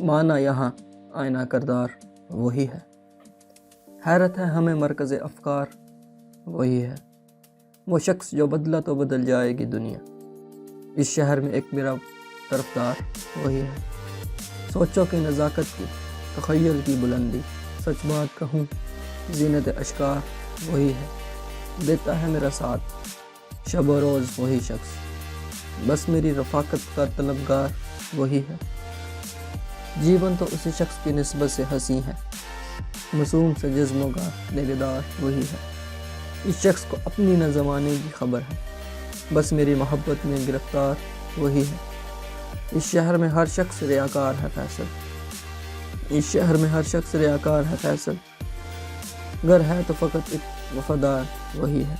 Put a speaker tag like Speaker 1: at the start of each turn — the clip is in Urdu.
Speaker 1: مانا یہاں آئینہ کردار وہی ہے، حیرت ہے ہمیں مرکز افکار وہی ہے، وہ شخص جو بدلا تو بدل جائے گی دنیا، اس شہر میں ایک میرا طرفدار وہی ہے، سوچوں کی نزاکت کی، تخیل کی بلندی، سچ بات کہوں زینت اشکار وہی ہے، دیتا ہے میرا ساتھ شب و روز وہی شخص، بس میری رفاقت کا طلبگار وہی ہے، جیون تو اسی شخص کی نسبت سے ہنسی ہے، معصوم سے جسموں کا نگہدار وہی ہے، اس شخص کو اپنی نہ زمانے کی خبر ہے، بس میری محبت میں گرفتار وہی ہے، اس شہر میں ہر شخص ریاکار ہے فیصل، اس شہر میں ہر شخص ریاکار ہے فیصل، گر ہے تو فقط ایک وفادار وہی ہے۔